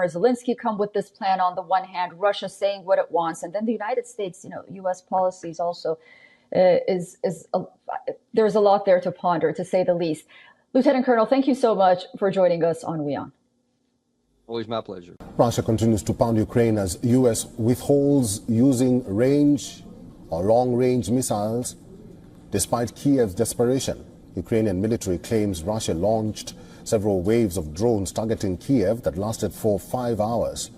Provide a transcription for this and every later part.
Zelensky come with this plan on the one hand, Russia saying what it wants, and then the United States, U.S. policies also there's a lot there to ponder, to say the least. Lieutenant Colonel, thank you so much for joining us on WION. Always my pleasure. Russia continues to pound Ukraine as U.S. withholds using range or long-range missiles despite Kyiv's desperation. Ukrainian military claims Russia launched several waves of drones targeting Kyiv that lasted for 5 hours.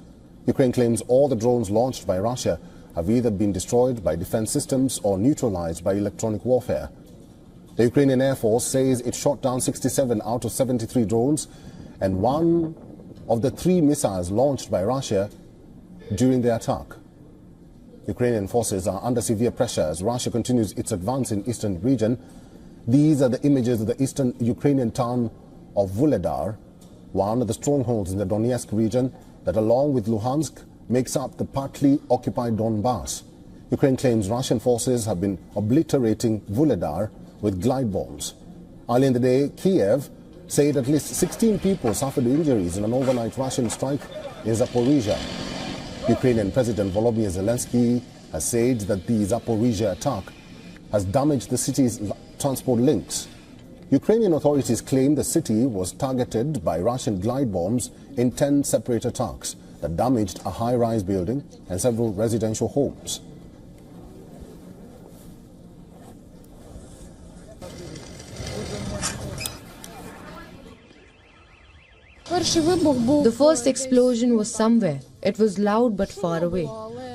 Ukraine claims all the drones launched by Russia have either been destroyed by defense systems or neutralized by electronic warfare. The Ukrainian Air Force says it shot down 67 out of 73 drones and one of the 3 missiles launched by Russia during the attack. Ukrainian forces are under severe pressure as Russia continues its advance in eastern region. These are the images of the eastern Ukrainian town of Vuhledar, one of the strongholds in the Donetsk region that, along with Luhansk, makes up the partly occupied Donbass. Ukraine claims Russian forces have been obliterating Vuhledar with glide bombs. Earlier in the day, Kyiv said at least 16 people suffered injuries in an overnight Russian strike in Zaporizhia. Ukrainian President Volodymyr Zelensky has said that the Zaporizhia attack has damaged the city's transport links. Ukrainian authorities claim the city was targeted by Russian glide bombs in 10 separate attacks that damaged a high-rise building and several residential homes. The first explosion was somewhere. It was loud but far away.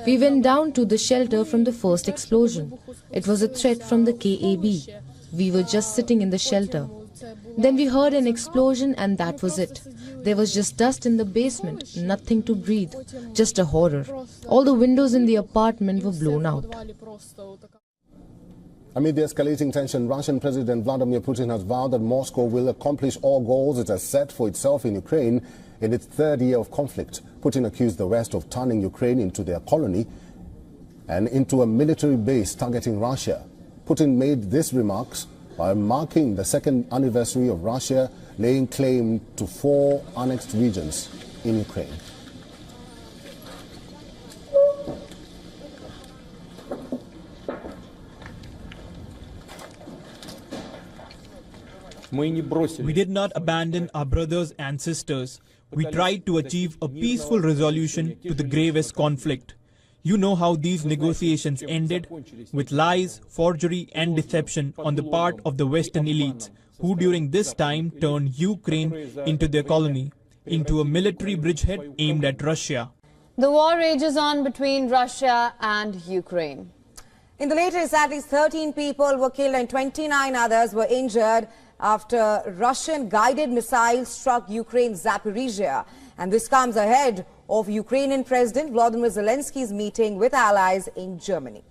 We went down to the shelter from the first explosion. It was a threat from the KAB. We were just sitting in the shelter. Then we heard an explosion and that was it. There was just dust in the basement, nothing to breathe, just a horror. All the windows in the apartment were blown out. Amid the escalating tension, Russian President Vladimir Putin has vowed that Moscow will accomplish all goals it has set for itself in Ukraine in its third year of conflict. Putin accused the West of turning Ukraine into their colony and into a military base targeting Russia. Putin made these remarks while marking the second anniversary of Russia laying claim to 4 annexed regions in Ukraine. We did not abandon our brothers and sisters. We tried to achieve a peaceful resolution to the gravest conflict. You know how these negotiations ended, with lies, forgery and deception on the part of the Western elites, who during this time turned Ukraine into their colony, into a military bridgehead aimed at Russia. The war rages on between Russia and Ukraine. In the latest, at least 13 people were killed and 29 others were injured after Russian guided missiles struck Ukraine's Zaporizhia. And this comes ahead of Ukrainian President Volodymyr Zelensky's meeting with allies in Germany.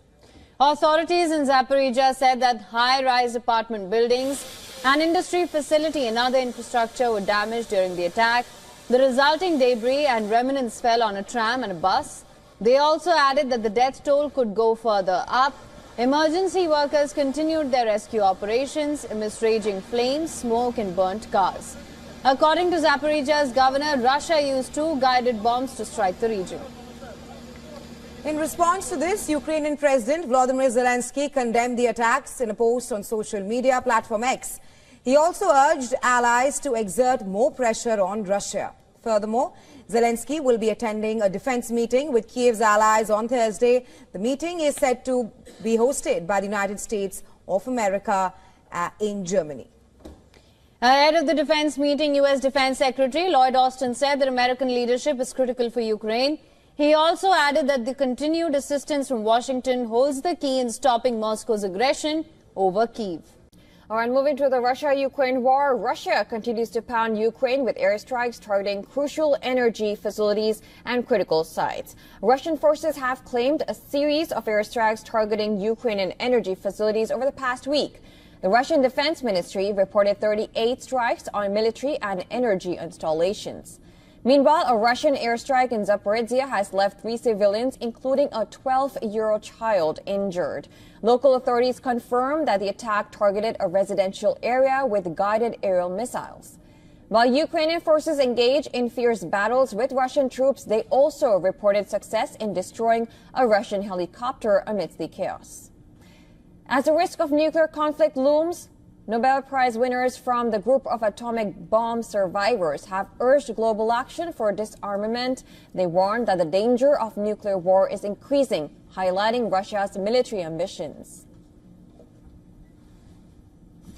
Authorities in Zaporizhia said that high-rise apartment buildings, an industry facility and other infrastructure were damaged during the attack. The resulting debris and remnants fell on a tram and a bus. They also added that the death toll could go further up. Emergency workers continued their rescue operations amidst raging flames, smoke and burnt cars. According to Zaporizhia's governor, Russia used 2 guided bombs to strike the region. In response to this, Ukrainian President Volodymyr Zelensky condemned the attacks in a post on social media platform X. He also urged allies to exert more pressure on Russia. Furthermore, Zelensky will be attending a defense meeting with Kyiv's allies on Thursday. The meeting is said to be hosted by the United States of America in Germany. Ahead of the defense meeting, U.S. Defense Secretary Lloyd Austin said that American leadership is critical for Ukraine. He also added that the continued assistance from Washington holds the key in stopping Moscow's aggression over Kyiv. All right, moving to the Russia-Ukraine war, Russia continues to pound Ukraine with airstrikes targeting crucial energy facilities and critical sites. Russian forces have claimed a series of airstrikes targeting Ukrainian energy facilities over the past week. The Russian Defense Ministry reported 38 strikes on military and energy installations. Meanwhile, a Russian airstrike in Zaporizhia has left 3 civilians, including a 12-year-old child, injured. Local authorities confirmed that the attack targeted a residential area with guided aerial missiles. While Ukrainian forces engage in fierce battles with Russian troops, they also reported success in destroying a Russian helicopter amidst the chaos. As the risk of nuclear conflict looms, Nobel Prize winners from the group of atomic bomb survivors have urged global action for disarmament. They warned that the danger of nuclear war is increasing, highlighting Russia's military ambitions.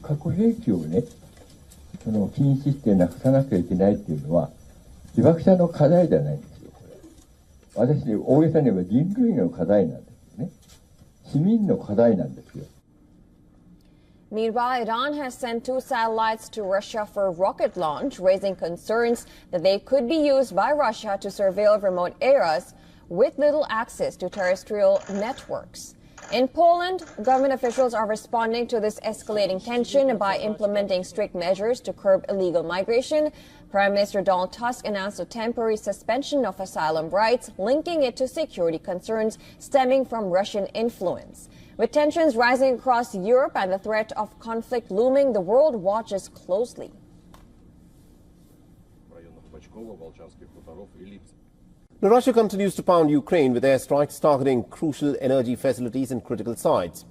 核兵器をね、禁止してなくさなきゃいけないっていうのは被爆者の課題じゃないんですよ。これ私大げさに言えば人類の課題なんですね。市民の課題なんですよ。 Meanwhile, Iran has sent 2 satellites to Russia for rocket launch, raising concerns that they could be used by Russia to surveil remote areas with little access to terrestrial networks. In Poland, government officials are responding to this escalating tension by implementing strict measures to curb illegal migration. Prime Minister Donald Tusk announced a temporary suspension of asylum rights, linking it to security concerns stemming from Russian influence. With tensions rising across Europe and the threat of conflict looming, the world watches closely. Now, Russia continues to pound Ukraine with airstrikes targeting crucial energy facilities and critical sites.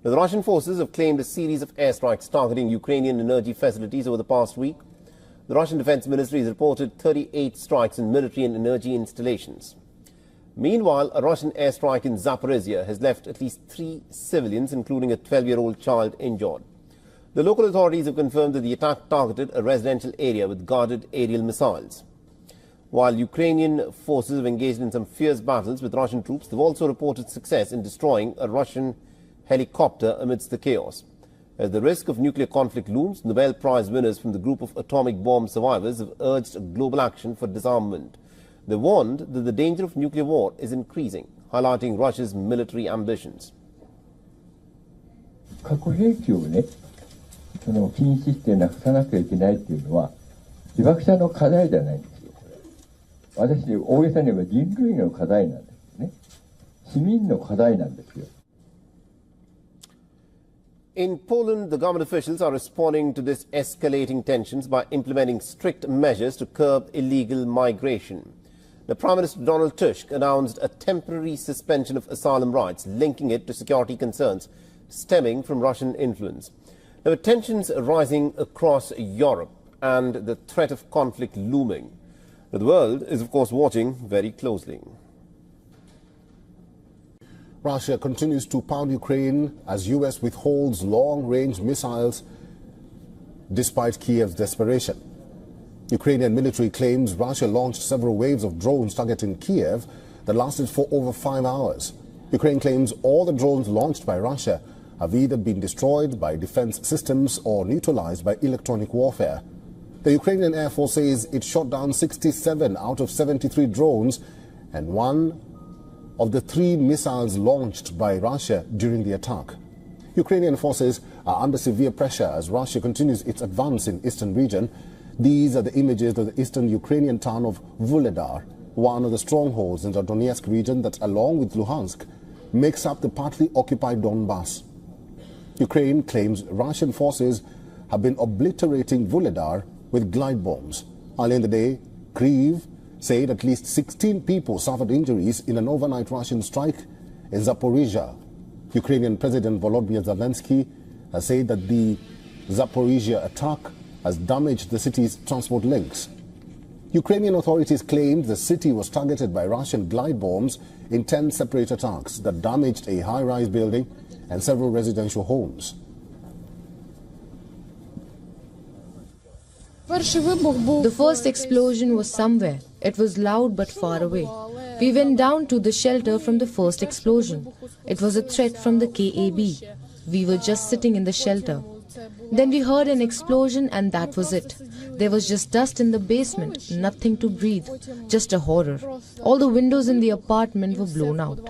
Now, the Russian forces have claimed a series of airstrikes targeting Ukrainian energy facilities over the past week. The Russian Defense Ministry has reported 38 strikes in military and energy installations. Meanwhile, a Russian airstrike in Zaporizhia has left at least 3 civilians, including a 12-year-old child, injured. The local authorities have confirmed that the attack targeted a residential area with guarded aerial missiles. While Ukrainian forces have engaged in some fierce battles with Russian troops, they've also reported success in destroying a Russian helicopter amidst the chaos. As the risk of nuclear conflict looms, Nobel Prize winners from the group of atomic bomb survivors have urged global action for disarmament. They warned that the danger of nuclear war is increasing, highlighting Russia's military ambitions. 核兵器をね、禁止してなくさなきゃいけないっていうのは被爆者の課題じゃないんですよ。これ私大げさに言えば人類の課題なんですね。市民の課題なんですよ。 In Poland, the government officials are responding to this escalating tensions by implementing strict measures to curb illegal migration. The Prime Minister Donald Tusk announced a temporary suspension of asylum rights, linking it to security concerns stemming from Russian influence. There are tensions rising across Europe and the threat of conflict looming. The world is, of course, watching very closely. Russia continues to pound Ukraine as U.S. withholds long-range missiles despite Kyiv's desperation. Ukrainian military claims Russia launched several waves of drones targeting Kyiv that lasted for over 5 hours. Ukraine claims all the drones launched by Russia have either been destroyed by defense systems or neutralized by electronic warfare. The Ukrainian Air Force says it shot down 67 out of 73 drones and 1 of the 3 missiles launched by Russia during the attack. Ukrainian forces are under severe pressure as Russia continues its advance in eastern region. These are the images of the eastern Ukrainian town of Vuhledar, one of the strongholds in the Donetsk region that, along with Luhansk, makes up the partly occupied Donbass. Ukraine claims Russian forces have been obliterating Vuhledar with glide bombs. Earlier in the day, Kyiv said at least 16 people suffered injuries in an overnight Russian strike in Zaporizhia. Ukrainian President Volodymyr Zelensky has said that the Zaporizhia attack has damaged the city's transport links. Ukrainian authorities claimed the city was targeted by Russian glide bombs in 10 separate attacks that damaged a high-rise building and several residential homes. The first explosion was somewhere. It was loud but far away. We went down to the shelter from the first explosion. It was a threat from the KAB. We were just sitting in the shelter. Then we heard an explosion and that was it. There was just dust in the basement, nothing to breathe, just a horror. All the windows in the apartment were blown out.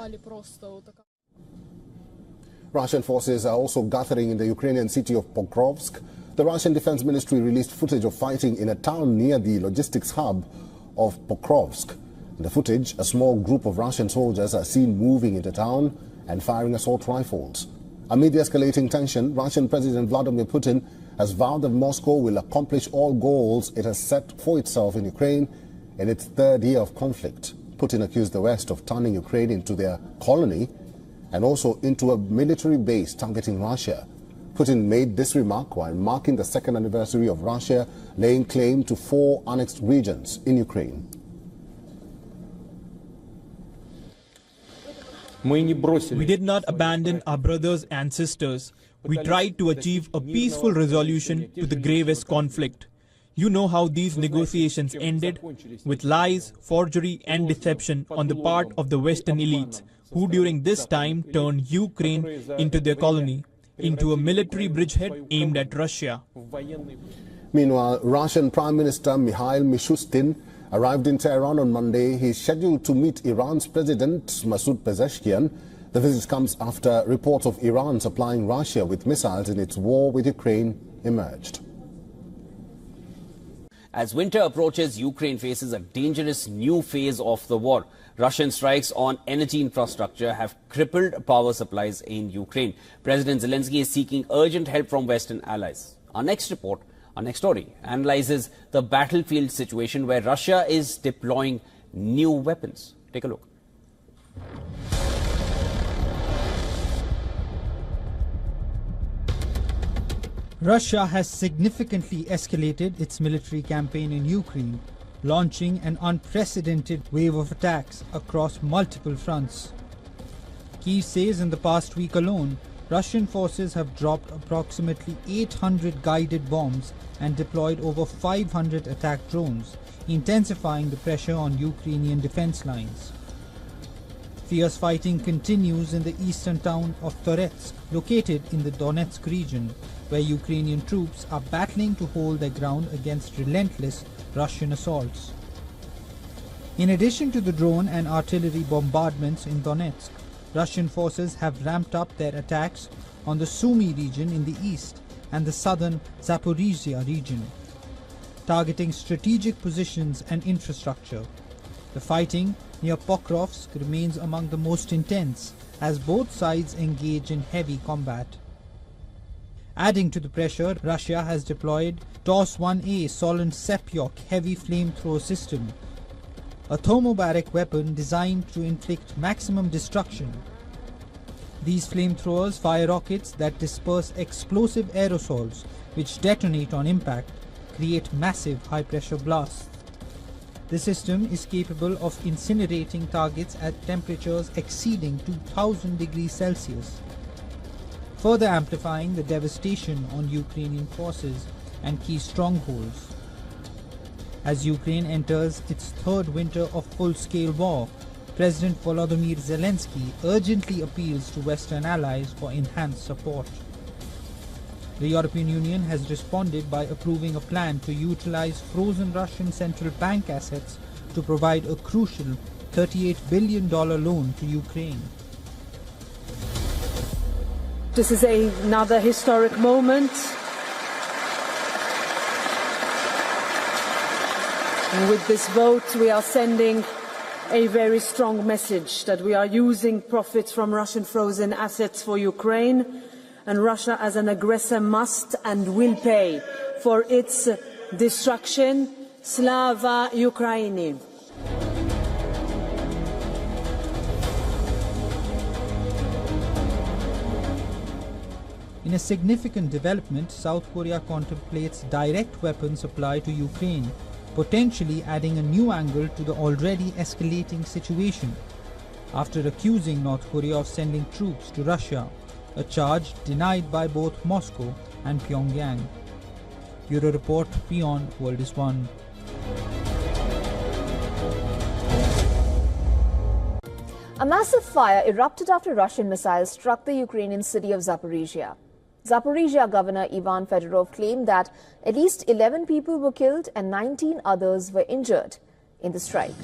Russian forces are also gathering in the Ukrainian city of Pokrovsk. The Russian Defense Ministry released footage of fighting in a town near the logistics hub of Pokrovsk. In the footage, a small group of Russian soldiers are seen moving into town and firing assault rifles. Amid the escalating tension, Russian President Vladimir Putin has vowed that Moscow will accomplish all goals it has set for itself in Ukraine in its third year of conflict. Putin accused the West of turning Ukraine into their colony and also into a military base targeting Russia. Putin made this remark while marking the second anniversary of Russia laying claim to 4 annexed regions in Ukraine. We did not abandon our brothers and sisters. We tried to achieve a peaceful resolution to the gravest conflict. You know how these negotiations ended, with lies, forgery and deception on the part of the Western elites, who during this time turned Ukraine into their colony, into a military bridgehead aimed at Russia. Meanwhile, Russian Prime Minister Mikhail Mishustin arrived in Tehran on Monday. He is scheduled to meet Iran's President Masoud Pezeshkian. The visit comes after reports of Iran supplying Russia with missiles in its war with Ukraine emerged. As winter approaches, Ukraine faces a dangerous new phase of the war. Russian strikes on energy infrastructure have crippled power supplies in Ukraine. President Zelensky is seeking urgent help from Western allies. Our next story analyzes the battlefield situation where Russia is deploying new weapons. Take a look. Russia has significantly escalated its military campaign in Ukraine, launching an unprecedented wave of attacks across multiple fronts. Kyiv says in the past week alone, Russian forces have dropped approximately 800 guided bombs and deployed over 500 attack drones, intensifying the pressure on Ukrainian defense lines. Fierce fighting continues in the eastern town of Donetsk, located in the Donetsk region, where Ukrainian troops are battling to hold their ground against relentless Russian assaults. In addition to the drone and artillery bombardments in Donetsk, Russian forces have ramped up their attacks on the Sumy region in the east and the southern Zaporizhia region, targeting strategic positions and infrastructure. The fighting near Pokrovsk remains among the most intense, as both sides engage in heavy combat. Adding to the pressure, Russia has deployed TOS-1A Solent Sepyok heavy flamethrower system, a thermobaric weapon designed to inflict maximum destruction. These flamethrowers fire rockets that disperse explosive aerosols which detonate on impact, create massive high-pressure blasts. The system is capable of incinerating targets at temperatures exceeding 2000 degrees Celsius, further amplifying the devastation on Ukrainian forces and key strongholds. As Ukraine enters its third winter of full-scale war, President Volodymyr Zelensky urgently appeals to Western allies for enhanced support. The European Union has responded by approving a plan to utilize frozen Russian central bank assets to provide a crucial $38 billion loan to Ukraine. This is another historic moment. And with this vote, we are sending a very strong message that we are using profits from Russian frozen assets for Ukraine, and Russia as an aggressor must and will pay for its destruction. Slava Ukraini. In a significant development, South Korea contemplates direct weapon supply to Ukraine, potentially adding a new angle to the already escalating situation, after accusing North Korea of sending troops to Russia, a charge denied by both Moscow and Pyongyang. Bureau Report, WION World is One. A massive fire erupted after Russian missiles struck the Ukrainian city of Zaporizhia. Zaporizhia Governor Ivan Fedorov claimed that at least 11 people were killed and 19 others were injured in the strike.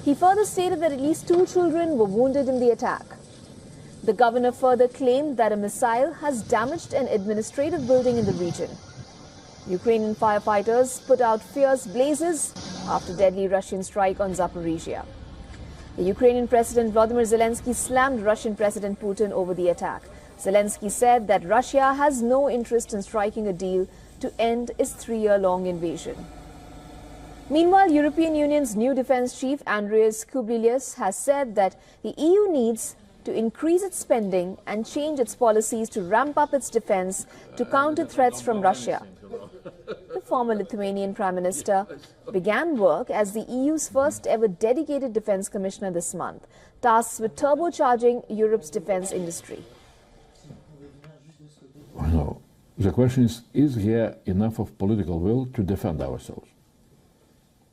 He further stated that at least 2 children were wounded in the attack. The governor further claimed that a missile has damaged an administrative building in the region. Ukrainian firefighters put out fierce blazes after deadly Russian strike on Zaporizhia. The Ukrainian President Volodymyr Zelensky slammed Russian President Putin over the attack. Zelensky said that Russia has no interest in striking a deal to end its 3-year-long invasion. Meanwhile, European Union's new defence chief Andreas Kubilius has said that the EU needs to increase its spending and change its policies to ramp up its defence to counter threats from Russia. The former Lithuanian Prime Minister began work as the EU's first ever dedicated defence commissioner this month, tasked with turbocharging Europe's defence industry. No. The question is there enough of political will to defend ourselves?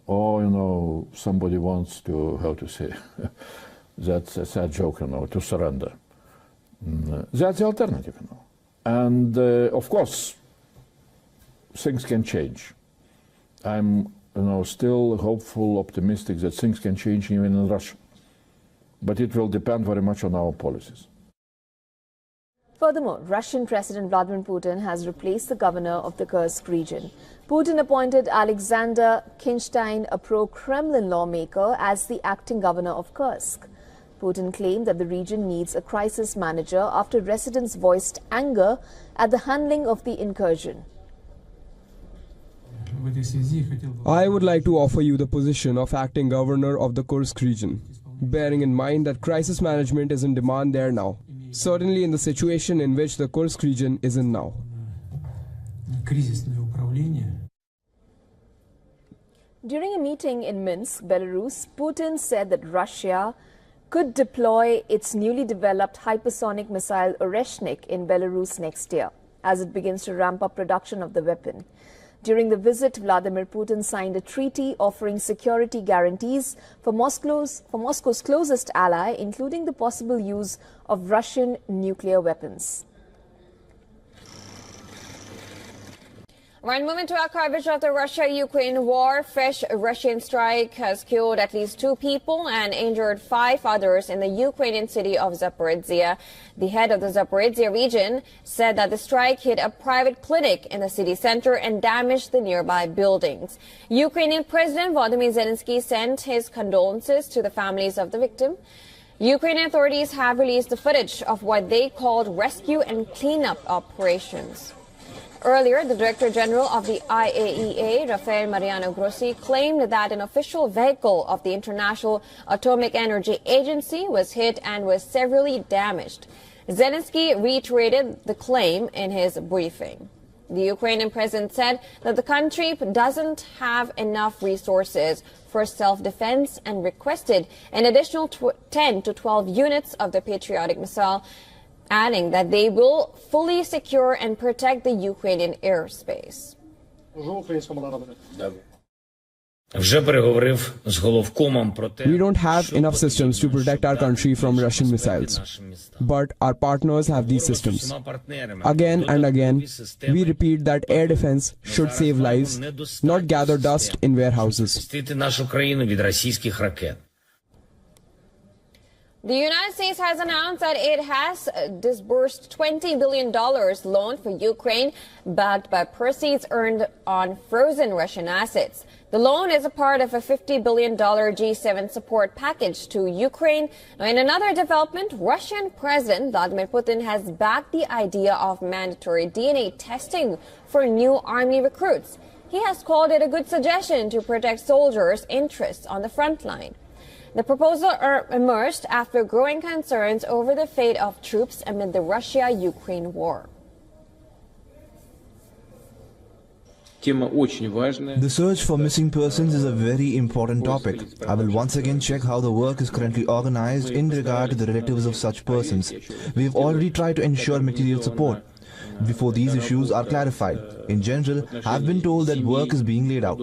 Or, somebody wants to, how to say, that's a sad joke, to surrender. That's the alternative, And, of course, things can change. I'm, still hopeful, optimistic that things can change even in Russia. But it will depend very much on our policies. Furthermore, Russian President Vladimir Putin has replaced the governor of the Kursk region. Putin appointed Alexander Kinstein, a pro-Kremlin lawmaker, as the acting governor of Kursk. Putin claimed that the region needs a crisis manager after residents voiced anger at the handling of the incursion. I would like to offer you the position of acting governor of the Kursk region, bearing in mind that crisis management is in demand there now, certainly in the situation in which the Kursk region is in now. During a meeting in Minsk, Belarus, Putin said that Russia could deploy its newly developed hypersonic missile Oreshnik in Belarus next year, as it begins to ramp up production of the weapon. During the visit, Vladimir Putin signed a treaty offering security guarantees for Moscow's closest ally, including the possible use of Russian nuclear weapons. Right, moving to our coverage of the Russia-Ukraine war. Fresh Russian strike has killed at least 2 people and injured 5 others in the Ukrainian city of Zaporizhia. The head of the Zaporizhia region said that the strike hit a private clinic in the city center and damaged the nearby buildings. Ukrainian President Volodymyr Zelensky sent his condolences to the families of the victim. Ukrainian authorities have released the footage of what they called rescue and cleanup operations. Earlier, the Director General of the IAEA, Rafael Mariano Grossi, claimed that an official vehicle of the International Atomic Energy Agency was hit and was severely damaged. Zelensky reiterated the claim in his briefing. The Ukrainian president said that the country doesn't have enough resources for self-defense and requested an additional 10 to 12 units of the patriotic missile, adding that they will fully secure and protect the Ukrainian airspace. We don't have enough systems to protect our country from Russian missiles, but our partners have these systems. Again and again, we repeat that air defense should save lives, not gather dust in warehouses. The United States has announced that it has disbursed $20 billion loan for Ukraine, backed by proceeds earned on frozen Russian assets. The loan is a part of a $50 billion G7 support package to Ukraine. Now, in another development, Russian President Vladimir Putin has backed the idea of mandatory DNA testing for new army recruits. He has called it a good suggestion to protect soldiers' interests on the front line. The proposal emerged after growing concerns over the fate of troops amid the Russia-Ukraine war. The search for missing persons is a very important topic. I will once again check how the work is currently organized in regard to the relatives of such persons. We have already tried to ensure material support before these issues are clarified. In general, I have been told that work is being laid out.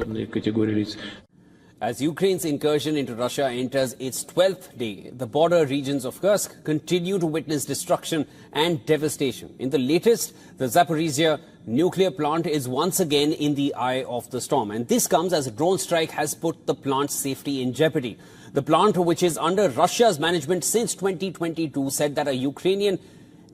As Ukraine's incursion into Russia enters its 12th day, the border regions of Kursk continue to witness destruction and devastation. In the latest, the Zaporizhia nuclear plant is once again in the eye of the storm. And this comes as a drone strike has put the plant's safety in jeopardy. The plant, which is under Russia's management since 2022, said that a Ukrainian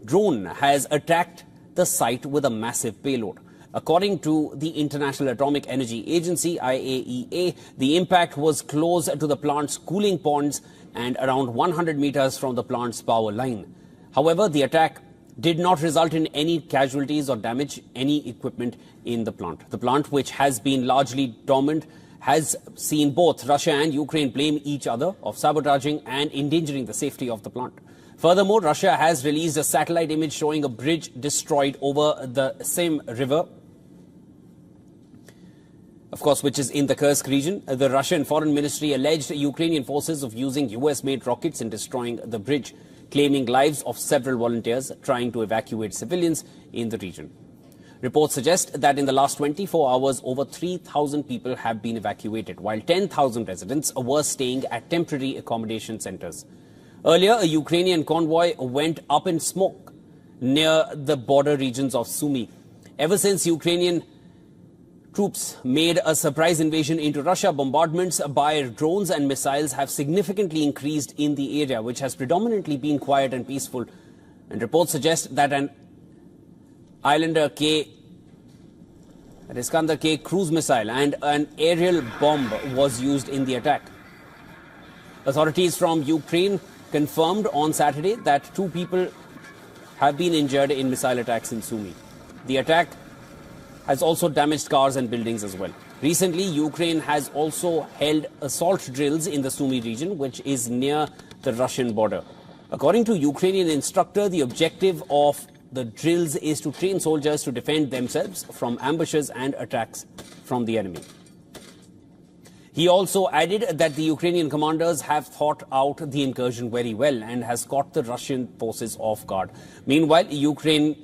drone has attacked the site with a massive payload. According to the International Atomic Energy Agency, IAEA, the impact was close to the plant's cooling ponds and around 100 meters from the plant's power line. However, the attack did not result in any casualties or damage any equipment in the plant. The plant, which has been largely dormant, has seen both Russia and Ukraine blame each other of sabotaging and endangering the safety of the plant. Furthermore, Russia has released a satellite image showing a bridge destroyed over the same river, of course, which is in the Kursk region. The Russian Foreign Ministry alleged Ukrainian forces of using US-made rockets in destroying the bridge, claiming lives of several volunteers trying to evacuate civilians in the region. Reports suggest that in the last 24 hours, over 3,000 people have been evacuated, while 10,000 residents were staying at temporary accommodation centers. Earlier, a Ukrainian convoy went up in smoke near the border regions of Sumy. Ever since Ukrainian troops made a surprise invasion into Russia, bombardments by drones and missiles have significantly increased in the area, which has predominantly been quiet and peaceful. And reports suggest that an Islander Iskander K cruise missile and an aerial bomb was used in the attack. Authorities from Ukraine confirmed on Saturday that 2 people have been injured in missile attacks in Sumy. The attack has also damaged cars and buildings as well. Recently, Ukraine has also held assault drills in the Sumy region, which is near the Russian border. According to Ukrainian instructor, the objective of the drills is to train soldiers to defend themselves from ambushes and attacks from the enemy. He also added that the Ukrainian commanders have thought out the incursion very well and has caught the Russian forces off guard. Meanwhile, Ukraine's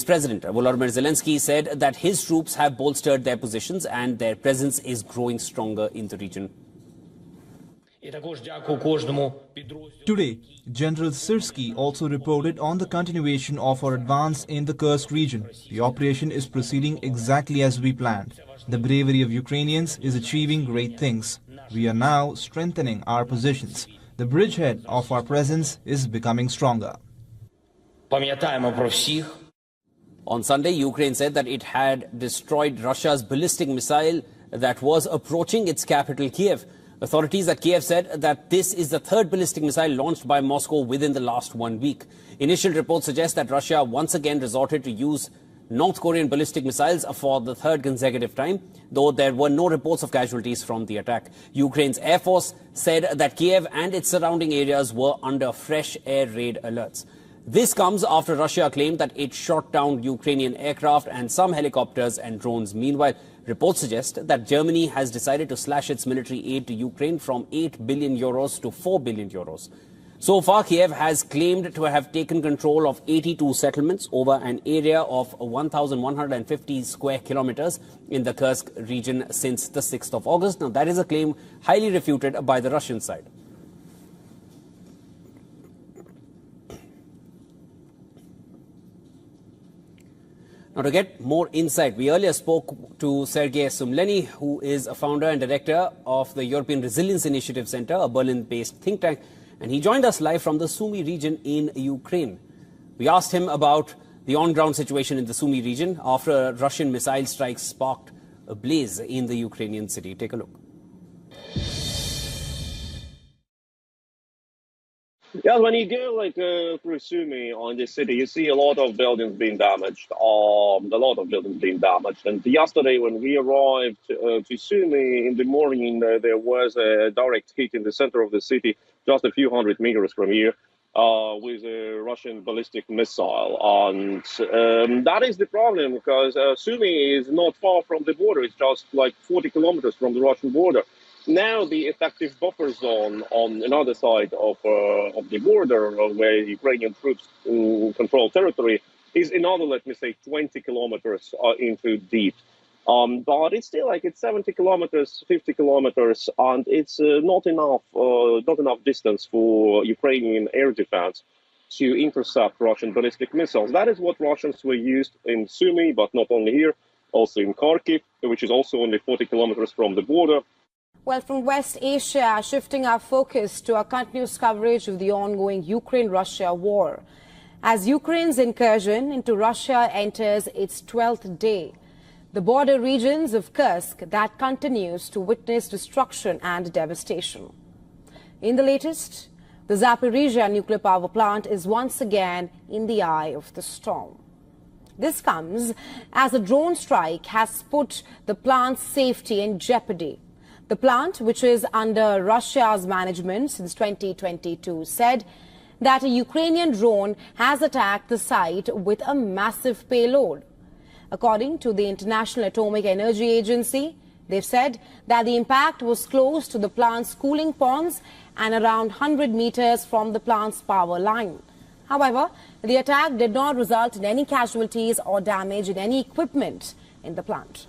President Volodymyr Zelensky said that his troops have bolstered their positions and their presence is growing stronger in the region. Today, General Syrskyi also reported on the continuation of our advance in the Kursk region. The operation is proceeding exactly as we planned. The bravery of Ukrainians is achieving great things. We are now strengthening our positions. The bridgehead of our presence is becoming stronger. On Sunday, Ukraine said that it had destroyed Russia's ballistic missile that was approaching its capital, Kyiv. Authorities at Kyiv said that this is the 3rd ballistic missile launched by Moscow within the last 1 week. Initial reports suggest that Russia once again resorted to use North Korean ballistic missiles for the 3rd consecutive time, though there were no reports of casualties from the attack. Ukraine's Air Force said that Kyiv and its surrounding areas were under fresh air raid alerts. This comes after Russia claimed that it shot down Ukrainian aircraft and some helicopters and drones. Meanwhile, reports suggest that Germany has decided to slash its military aid to Ukraine from 8 billion euros to 4 billion euros. So far, Kyiv has claimed to have taken control of 82 settlements over an area of 1,150 square kilometers in the Kursk region since the 6th of August. Now, that is a claim highly refuted by the Russian side. Now, to get more insight, we earlier spoke to Sergei Sumleny, who is a founder and director of the European Resilience Initiative Center, a Berlin-based think tank, and he joined us live from the Sumy region in Ukraine. We asked him about the on-ground situation in the Sumy region after Russian missile strikes sparked a blaze in the Ukrainian city. Take a look. Yeah, when you go through Sumy on this city, you see a lot of buildings being damaged. And yesterday, when we arrived to Sumy in the morning, there was a direct hit in the center of the city, just a few hundred meters from here, with a Russian ballistic missile. And that is the problem, because Sumy is not far from the border. It's just like 40 kilometers from the Russian border. Now the effective buffer zone on another side of the border, where Ukrainian troops control territory, is another, let me say, 20 kilometers into deep. But it's still it's 70 kilometers, 50 kilometers, and it's not enough distance for Ukrainian air defense to intercept Russian ballistic missiles. That is what Russians were used in Sumy, but not only here, also in Kharkiv, which is also only 40 kilometers from the border. Well, from West Asia, shifting our focus to our continuous coverage of the ongoing Ukraine-Russia war. As Ukraine's incursion into Russia enters its 12th day, the border regions of Kursk that continues to witness destruction and devastation. In the latest, The Zaporizhia nuclear power plant is once again in the eye of the storm. This comes as a drone strike has put the plant's safety in jeopardy. The plant, which is under Russia's management since 2022, said that a Ukrainian drone has attacked the site with a massive payload. According to the International Atomic Energy Agency, they've said that the impact was close to the plant's cooling ponds and around 100 meters from the plant's power line. However, the attack did not result in any casualties or damage in any equipment in the plant.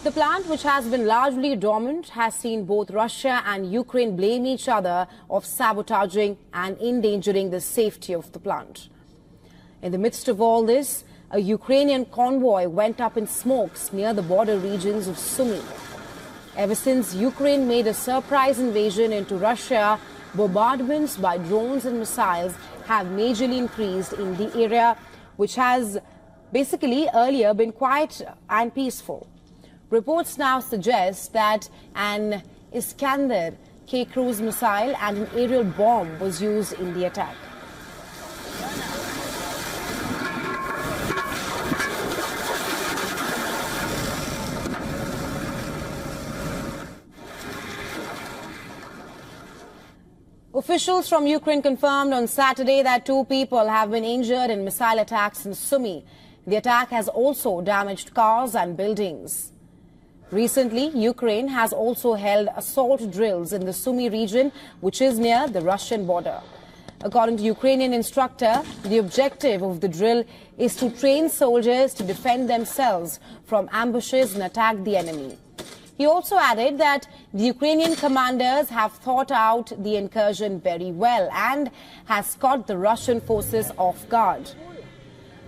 The plant, which has been largely dormant, has seen both Russia and Ukraine blame each other of sabotaging and endangering the safety of the plant. In the midst of all this, a Ukrainian convoy went up in smokes near the border regions of Sumy. Ever since Ukraine made a surprise invasion into Russia, bombardments by drones and missiles have majorly increased in the area, which has basically earlier been quiet and peaceful. Reports now suggest that an Iskander K-cruise missile and an aerial bomb was used in the attack. Officials from Ukraine confirmed on Saturday that 2 people have been injured in missile attacks in Sumy. The attack has also damaged cars and buildings. Recently, Ukraine has also held assault drills in the Sumy region, which is near the Russian border. According to Ukrainian instructor, the objective of the drill is to train soldiers to defend themselves from ambushes and attack the enemy. He also added that the Ukrainian commanders have thought out the incursion very well and has caught the Russian forces off guard.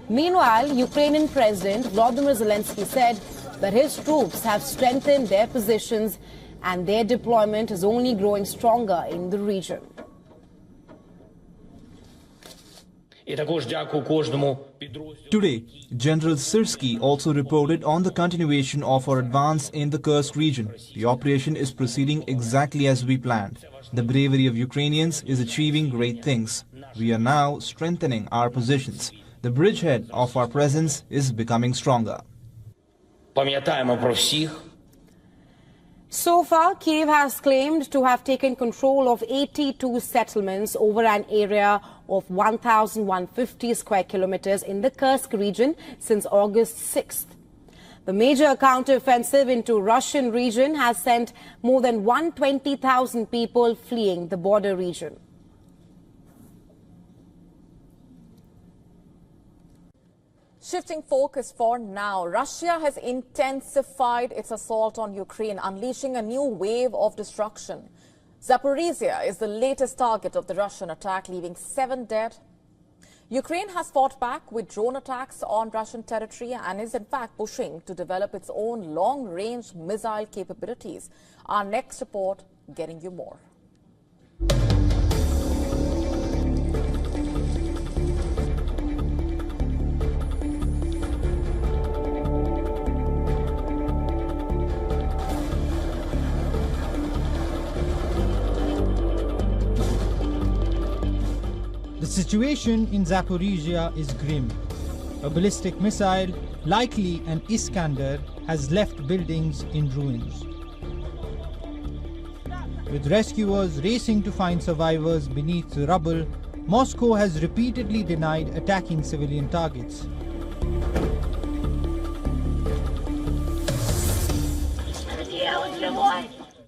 Meanwhile, Ukrainian President Volodymyr Zelensky said that his troops have strengthened their positions and their deployment is only growing stronger in the region. Today, General Syrsky also reported on the continuation of our advance in the Kursk region. The operation is proceeding exactly as we planned. The bravery of Ukrainians is achieving great things. We are now strengthening our positions. The bridgehead of our presence is becoming stronger. So far, Kyiv has claimed to have taken control of 82 settlements over an area of 1,150 square kilometers in the Kursk region since August 6th. The major counter-offensive into Russian region has sent more than 120,000 people fleeing the border region. Shifting focus for now, Russia has intensified its assault on Ukraine, unleashing a new wave of destruction. Zaporizhia is the latest target of the Russian attack, leaving 7 dead. Ukraine has fought back with drone attacks on Russian territory and is in fact pushing to develop its own long-range missile capabilities. Our next report getting you more. The situation in Zaporizhia is grim. A ballistic missile, likely an Iskander, has left buildings in ruins. With rescuers racing to find survivors beneath the rubble, Moscow has repeatedly denied attacking civilian targets.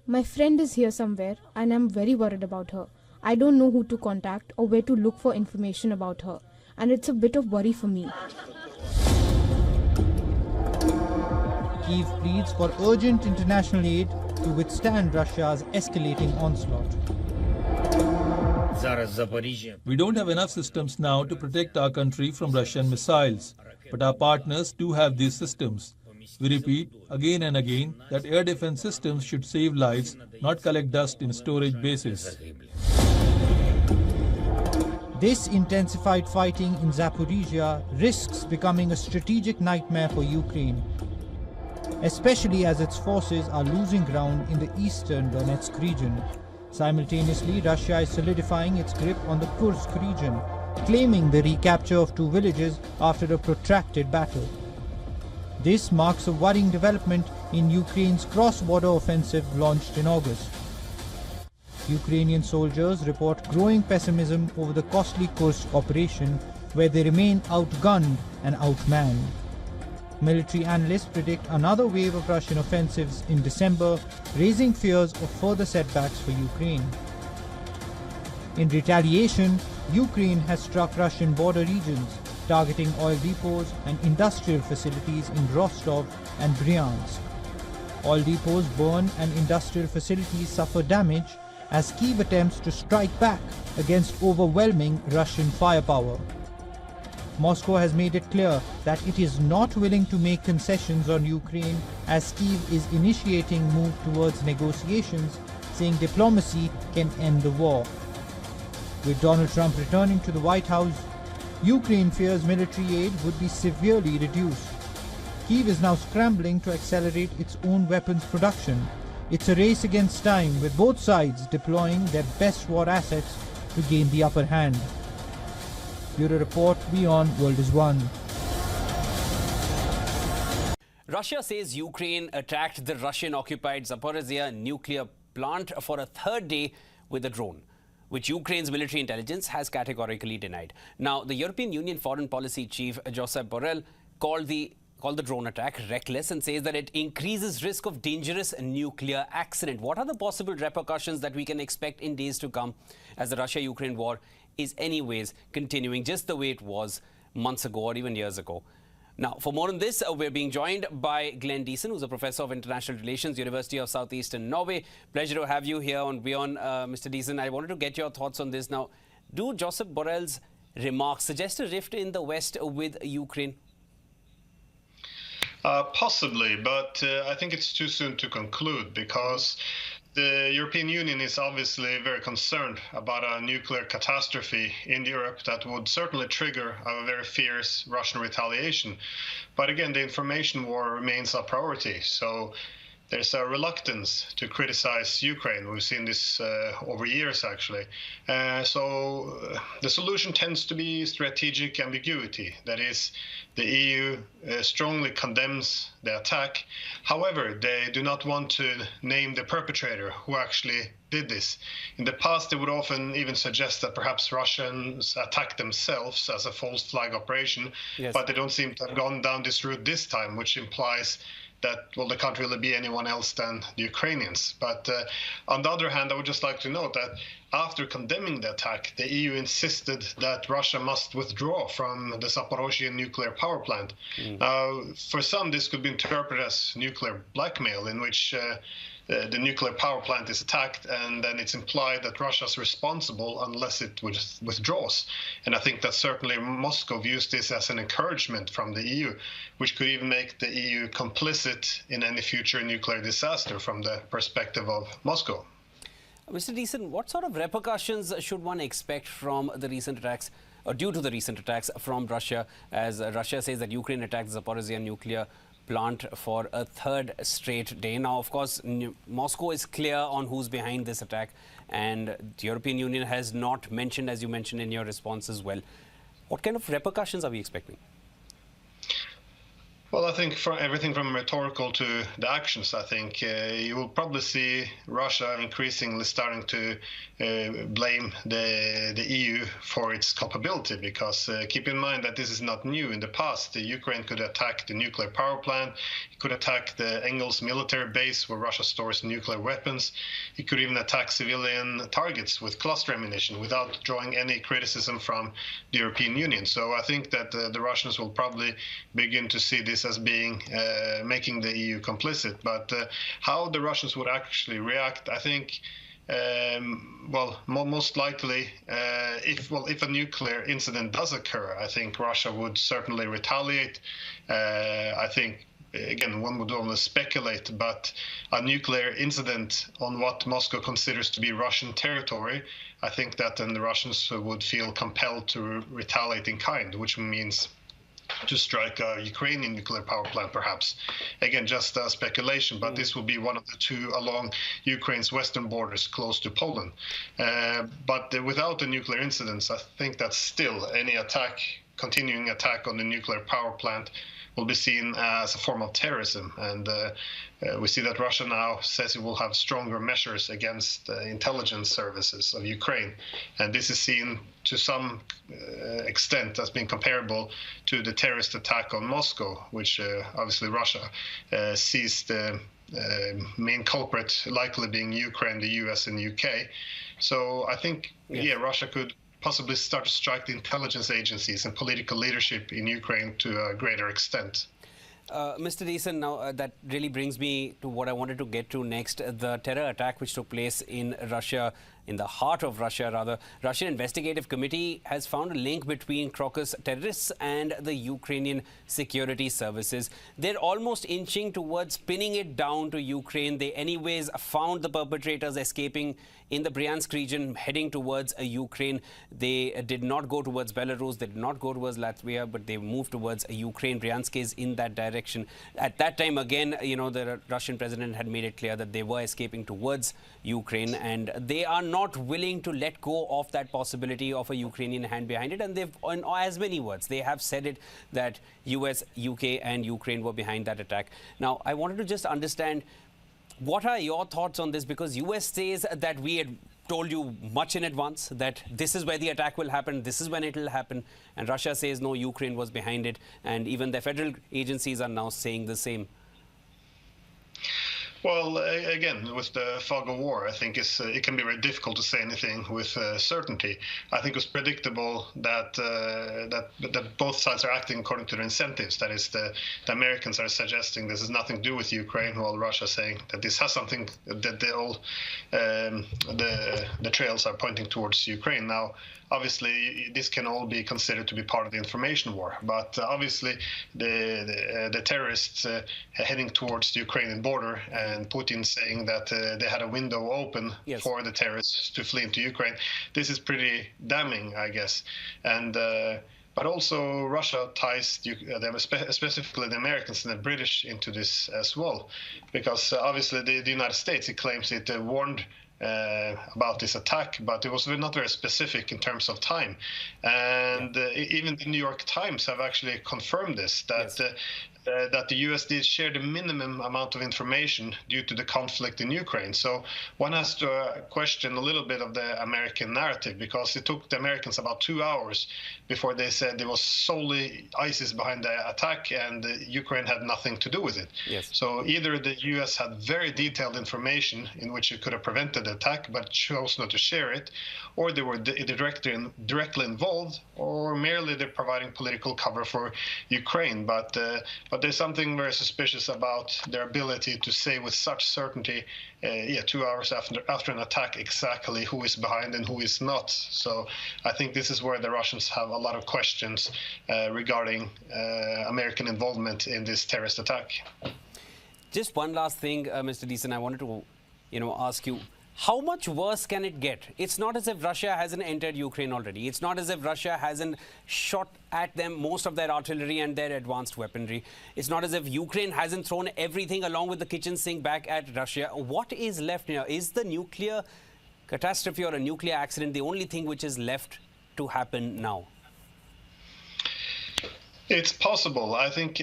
My friend is here somewhere and I'm very worried about her. I don't know who to contact or where to look for information about her, and it's a bit of worry for me. Kyiv pleads for urgent international aid to withstand Russia's escalating onslaught. We don't have enough systems now to protect our country from Russian missiles, but our partners do have these systems. We repeat again and again that air defense systems should save lives, not collect dust in storage bases. This intensified fighting in Zaporizhia risks becoming a strategic nightmare for Ukraine, especially as its forces are losing ground in the eastern Donetsk region. Simultaneously, Russia is solidifying its grip on the Kursk region, claiming the recapture of 2 villages after a protracted battle. This marks a worrying development in Ukraine's cross-border offensive launched in August. Ukrainian soldiers report growing pessimism over the costly Kursk operation, where they remain outgunned and outmanned. Military analysts predict another wave of Russian offensives in December, raising fears of further setbacks for Ukraine. In retaliation, Ukraine has struck Russian border regions, targeting oil depots and industrial facilities in Rostov and Bryansk. Oil depots burn and industrial facilities suffer damage as Kyiv attempts to strike back against overwhelming Russian firepower. Moscow has made it clear that it is not willing to make concessions on Ukraine as Kyiv is initiating move towards negotiations, saying diplomacy can end the war. With Donald Trump returning to the White House, Ukraine fears military aid would be severely reduced. Kyiv is now scrambling to accelerate its own weapons production. It's a race against time, with both sides deploying their best war assets to gain the upper hand. Bureau Report, WION World is One. Russia says Ukraine attacked the Russian-occupied Zaporizhia nuclear plant for a third day with a drone, which Ukraine's military intelligence has categorically denied. Now, the European Union Foreign Policy Chief Josep Borrell called the drone attack reckless and says that it increases risk of dangerous nuclear accident. What are the possible repercussions that we can expect in days to come as the Russia-Ukraine war is anyways continuing just the way it was months ago or even years ago? Now, for more on this, we're being joined by Glenn Deason, who's a professor of international relations, University of Southeastern Norway. Pleasure to have you here on WION, Mr. Deason. I wanted to get your thoughts on this. Now, do Josep Borrell's remarks suggest a rift in the West with Ukraine? Possibly, but I think it's too soon to conclude, because the European Union is obviously very concerned about a nuclear catastrophe in Europe that would certainly trigger a very fierce Russian retaliation. But again, the information war remains a priority. So there's a reluctance to criticize Ukraine. We've seen this over years, actually. So the solution tends to be strategic ambiguity. That is, the EU strongly condemns the attack. However, they do not want to name the perpetrator who actually did this. In the past, they would often even suggest that perhaps Russians attacked themselves as a false flag operation, but they don't seem to have gone down this route this time, which implies that, well, there can't really be anyone else than the Ukrainians. But on the other hand, I would just like to note that after condemning the attack, the EU insisted that Russia must withdraw from the Zaporizhia nuclear power plant. For some, this could be interpreted as nuclear blackmail, in which the nuclear power plant is attacked, and then it's implied that Russia is responsible unless it withdraws. And I think that certainly Moscow views this as an encouragement from the EU, which could even make the EU complicit in any future nuclear disaster from the perspective of Moscow. Mr. Deason, what sort of repercussions should one expect from the recent attacks, or due to the recent attacks from Russia, as Russia says that Ukraine attacked the Zaporizhia nuclear plant for a third straight day? Now, of course, Moscow is clear on who's behind this attack, and the European Union has not mentioned, as you mentioned in your response as well. What kind of repercussions are we expecting? Well, I think from everything from rhetorical to the actions, I think you will probably see Russia increasingly starting to blame the EU for its culpability, because keep in mind that this is not new. In the past, Ukraine could attack the nuclear power plant, it could attack the Engels military base where Russia stores nuclear weapons, it could even attack civilian targets with cluster ammunition without drawing any criticism from the European Union. So I think that the Russians will probably begin to see this as being making the EU complicit. But how the Russians would actually react, I think, well, most likely, if a nuclear incident does occur, I think Russia would certainly retaliate. I think, again, one would only speculate, but a nuclear incident on what Moscow considers to be Russian territory, I think that then the Russians would feel compelled to retaliate in kind, which means to strike a Ukrainian nuclear power plant, perhaps. Again, just speculation, but this will be one of the two along Ukraine's western borders close to Poland. But without the nuclear incidents, I think that still any continuing attack on the nuclear power plant will be seen as a form of terrorism. And we see that Russia now says it will have stronger measures against intelligence services of Ukraine. And this is seen to some extent as being comparable to the terrorist attack on Moscow, which obviously Russia sees the main culprit likely being Ukraine, the US, and the UK. So I think, Russia could possibly start to strike the intelligence agencies and political leadership in Ukraine to a greater extent. Mr. Deason, now that really brings me to what I wanted to get to next. The terror attack which took place in Russia, in the heart of Russia rather. Russian investigative committee has found a link between Crocus terrorists and the Ukrainian security services. They're almost inching towards pinning it down to Ukraine. They anyways found the perpetrators escaping in the Bryansk region, heading towards Ukraine. They did not go towards Belarus, they did not go towards Latvia, but they moved towards Ukraine. Bryansk is in that direction. At that time, again, you know, the Russian president had made it clear that they were escaping towards Ukraine, and they are not willing to let go of that possibility of a Ukrainian hand behind it. And they've, in as many words, they have said it, that US, UK and Ukraine were behind that attack. Now, I wanted to just understand, what are your thoughts on this? Because US says that we had told you much in advance that this is where the attack will happen, this is when it will happen. And Russia says, no, Ukraine was behind it. And even the federal agencies are now saying the same. Well, again, with the fog of war, I think it can be very difficult to say anything with certainty. I think it was predictable that that both sides are acting according to their incentives. That is, the Americans are suggesting this has nothing to do with Ukraine, while Russia is saying that this has something, that the trails are pointing towards Ukraine. Now, obviously, this can all be considered to be part of the information war, but obviously the terrorists heading towards the Ukrainian border and Putin saying that they had a window open for the terrorists to flee into Ukraine, this is pretty damning, I guess. And but also Russia ties them, specifically the Americans and the British, into this as well, because obviously the United States, it claims it warned about this attack, but it was not very specific in terms of time. And even the New York Times have actually confirmed this, that the US did share the minimum amount of information due to the conflict in Ukraine. So one has to question a little bit of the American narrative, because it took the Americans about 2 hours before they said it was solely ISIS behind the attack and Ukraine had nothing to do with it. So either the US had very detailed information in which it could have prevented the attack but chose not to share it, or they were directly involved, or merely they're providing political cover for Ukraine. But there's something very suspicious about their ability to say with such certainty, 2 hours after an attack, exactly who is behind and who is not. So I think this is where the Russians have a lot of questions regarding American involvement in this terrorist attack. Just one last thing, Mr. Deason, I wanted to ask you, how much worse can it get? It's not as if Russia hasn't entered Ukraine already. It's not as if Russia hasn't shot at them most of their artillery and their advanced weaponry. It's not as if Ukraine hasn't thrown everything along with the kitchen sink back at Russia. What is left now? Is the nuclear catastrophe or a nuclear accident the only thing which is left to happen now? It's possible. I think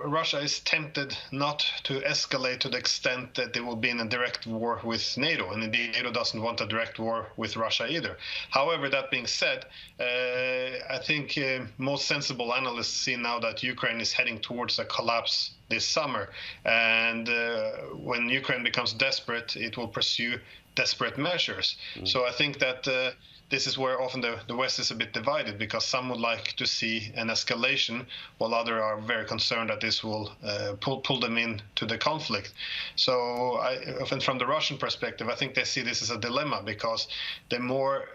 Russia is tempted not to escalate to the extent that they will be in a direct war with NATO, and indeed NATO doesn't want a direct war with Russia either. However, that being said, I think most sensible analysts see now that Ukraine is heading towards a collapse this summer, and when Ukraine becomes desperate, it will pursue desperate measures. So I think that this is where often the West is a bit divided, because some would like to see an escalation, while others are very concerned that this will pull them into the conflict. So from the Russian perspective, I think they see this as a dilemma, because the more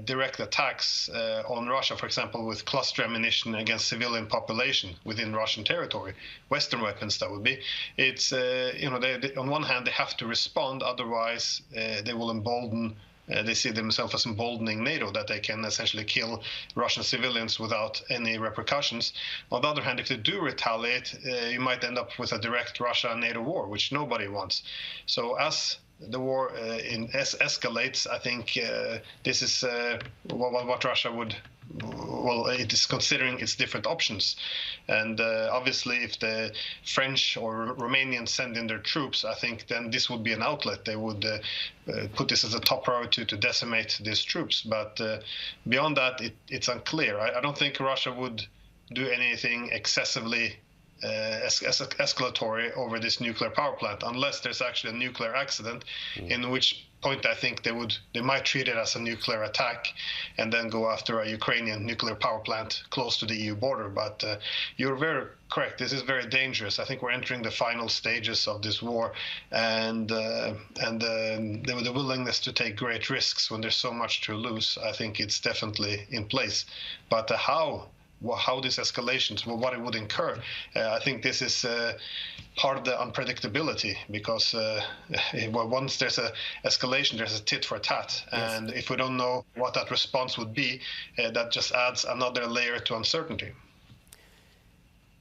direct attacks on Russia, for example, with cluster ammunition against civilian population within Russian territory, Western weapons that would be, it's, they, on one hand, they have to respond, otherwise they will embolden they see themselves as emboldening NATO, that they can essentially kill Russian civilians without any repercussions. On the other hand, if they do retaliate, you might end up with a direct Russia-NATO war, which nobody wants. So as the war escalates, I think this is what Russia would, well, it is considering its different options. And obviously, if the French or Romanians send in their troops, I think then this would be an outlet. They would put this as a top priority to decimate these troops. But beyond that, it's unclear. I don't think Russia would do anything excessively escalatory over this nuclear power plant, unless there's actually a nuclear accident, in which point I think they might treat it as a nuclear attack and then go after a Ukrainian nuclear power plant close to the EU border. But you're very correct. This is very dangerous. I think we're entering the final stages of this war, and the willingness to take great risks when there's so much to lose, I think it's definitely in place. But how this escalations, what it would incur, I think this is part of the unpredictability, because once there's a escalation, there's a tit for tat. Yes. And if we don't know what that response would be, that just adds another layer to uncertainty.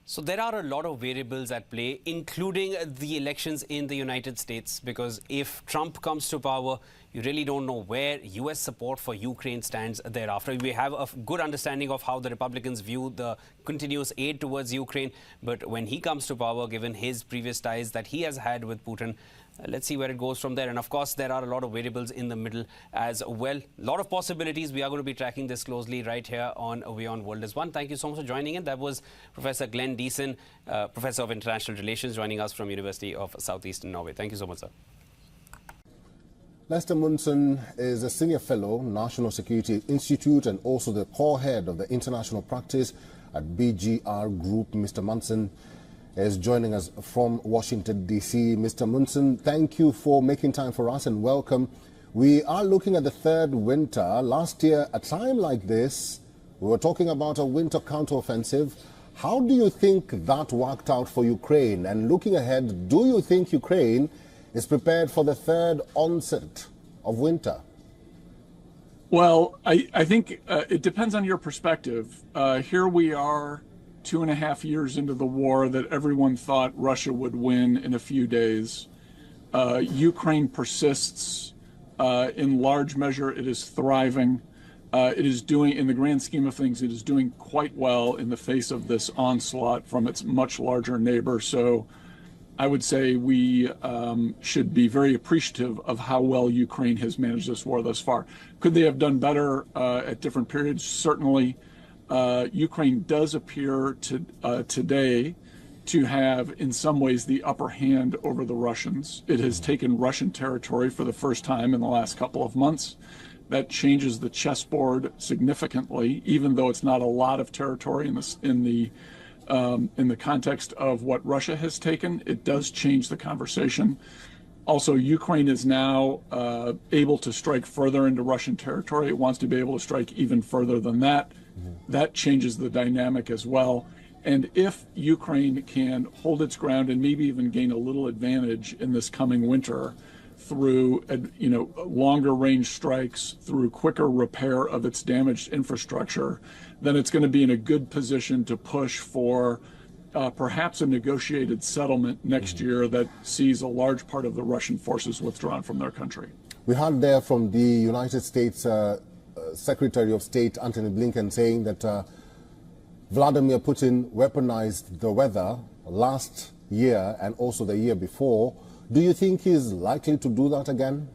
So there are a lot of variables at play, including the elections in the United States, because if Trump comes to power, you really don't know where U.S. support for Ukraine stands thereafter. We have a good understanding of how the Republicans view the continuous aid towards Ukraine, but when he comes to power, given his previous ties that he has had with Putin, let's see where it goes from there. And of course, there are a lot of variables in the middle as well. A lot of possibilities. We are going to be tracking this closely right here on WION World is One. Thank you so much for joining in. That was Professor Glenn Deason, Professor of International Relations, joining us from University of Southeastern Norway. Thank you so much, sir. Lester Munson is a senior fellow, National Security Institute, and also the core head of the international practice at BGR Group. Mr. Munson is joining us from Washington, D.C. Mr. Munson, thank you for making time for us and welcome. We are looking at the third winter. Last year, a time like this, we were talking about a winter counteroffensive. How do you think that worked out for Ukraine? And looking ahead, do you think Ukraine is prepared for the third onset of winter? Well, I think it depends on your perspective. Here we are 2.5 years into the war that everyone thought Russia would win in a few days. Ukraine persists. In large measure, it is thriving. It is doing, in the grand scheme of things, it is doing quite well in the face of this onslaught from its much larger neighbor. So I would say we should be very appreciative of how well Ukraine has managed this war thus far. Could they have done better at different periods? Certainly. Ukraine does appear today to have, in some ways, the upper hand over the Russians. It has taken Russian territory for the first time in the last couple of months. That changes the chessboard significantly, even though it's not a lot of territory in the context of what Russia has taken. It does change the conversation. Also, Ukraine is now able to strike further into Russian territory. It wants to be able to strike even further than that. That changes the dynamic as well. And if Ukraine can hold its ground and maybe even gain a little advantage in this coming winter through, longer range strikes, through quicker repair of its damaged infrastructure, then it's going to be in a good position to push for perhaps a negotiated settlement next year that sees a large part of the Russian forces withdrawn from their country. We heard there from the United States Secretary of State Antony Blinken saying that Vladimir Putin weaponized the weather last year and also the year before. Do you think he's likely to do that again?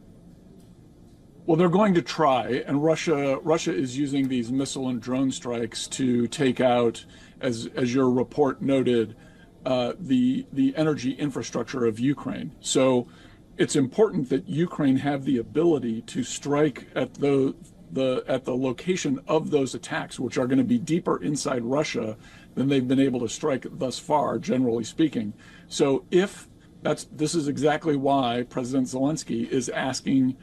Well, they're going to try, and Russia is using these missile and drone strikes to take out, as your report noted, the energy infrastructure of Ukraine. So it's important that Ukraine have the ability to strike at the location of those attacks, which are going to be deeper inside Russia than they've been able to strike thus far, generally speaking. So this is exactly why President Zelensky is asking,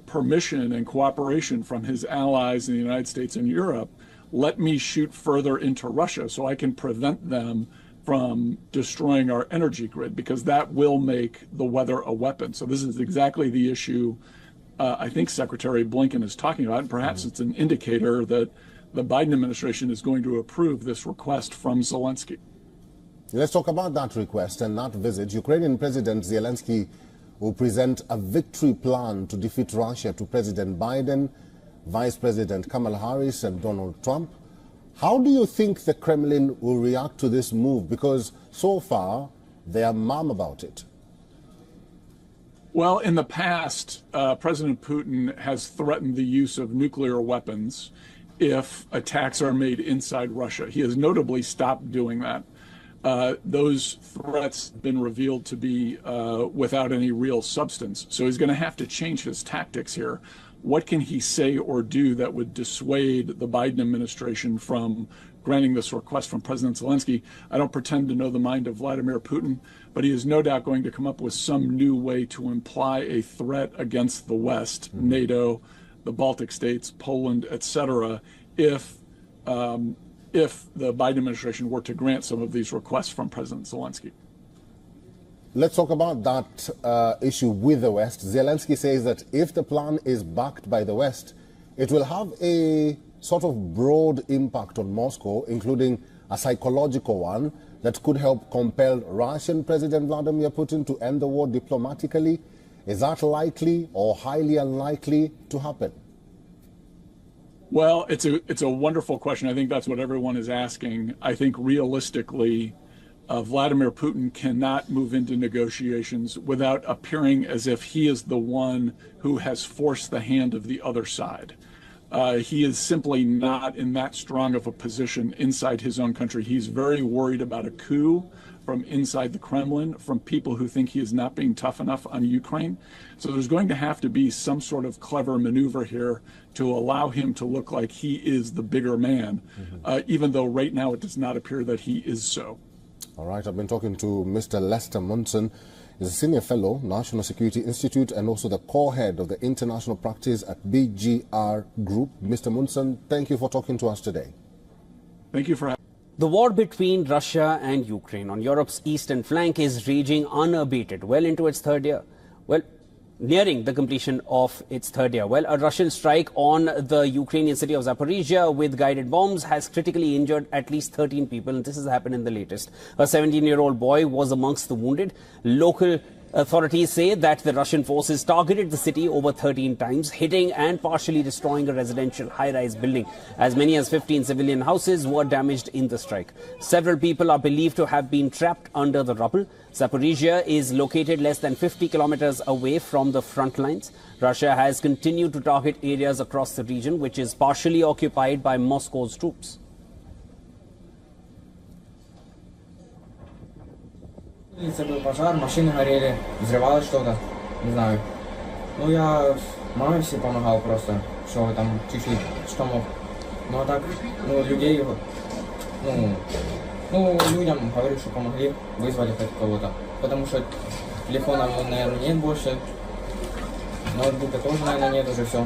permission and cooperation from his allies in the United States and Europe. Let me shoot further into Russia so I can prevent them from destroying our energy grid, because that will make the weather a weapon. So this is exactly the issue I think Secretary Blinken is talking about, and perhaps it's an indicator that the Biden administration is going to approve this request from Zelensky. Let's talk about that request and that visit. Ukrainian President Zelensky will present a victory plan to defeat Russia to President Biden, Vice President Kamala Harris and Donald Trump. How do you think the Kremlin will react to this move? Because so far, they are mum about it. Well, in the past, President Putin has threatened the use of nuclear weapons if attacks are made inside Russia. He has notably stopped doing that. Those threats have been revealed to be without any real substance. So he's going to have to change his tactics here. What can he say or do that would dissuade the Biden administration from granting this request from President Zelensky? I don't pretend to know the mind of Vladimir Putin, but he is no doubt going to come up with some new way to imply a threat against the West, NATO, the Baltic states, Poland, etc., if the Biden administration were to grant some of these requests from President Zelensky. Let's talk about that issue with the West. Zelensky says that if the plan is backed by the West, it will have a sort of broad impact on Moscow, including a psychological one that could help compel Russian President Vladimir Putin to end the war diplomatically. Is that likely or highly unlikely to happen? Well, it's a wonderful question. I think that's what everyone is asking. I think realistically, Vladimir Putin cannot move into negotiations without appearing as if he is the one who has forced the hand of the other side. He is simply not in that strong of a position inside his own country. He's very worried about a coup from inside the Kremlin, from people who think he is not being tough enough on Ukraine. So there's going to have to be some sort of clever maneuver here to allow him to look like he is the bigger man, even though right now it does not appear that he is so. All right, I've been talking to Mr. Lester Munson. He's a senior fellow, National Security Institute, and also the core head of the international practice at BGR Group. Mr. Munson, thank you for talking to us today. Thank you for having me. The war between Russia and Ukraine on Europe's eastern flank is raging unabated, well into its third year. Well, nearing the completion of its third year. Well, a Russian strike on the Ukrainian city of Zaporizhia with guided bombs has critically injured at least 13 people, and this has happened in the latest. A 17-year-old boy was amongst the wounded. Local authorities say that the Russian forces targeted the city over 13 times, hitting and partially destroying a residential high-rise building. As many as 15 civilian houses were damaged in the strike. Several people are believed to have been trapped under the rubble. Zaporizhia is located less than 50 kilometers away from the front lines. Russia has continued to target areas across the region, which is partially occupied by Moscow's troops. Это был пожар, машины горели, взрывалось что-то, не знаю. Ну, я маме все помогал просто, что там чуть-чуть, что мог. Ну, а так, ну, людей, людям говорю, что помогли, вызвали хоть кого-то. Потому что телефона, наверное, нет больше, ноутбука тоже, наверное, нет уже все.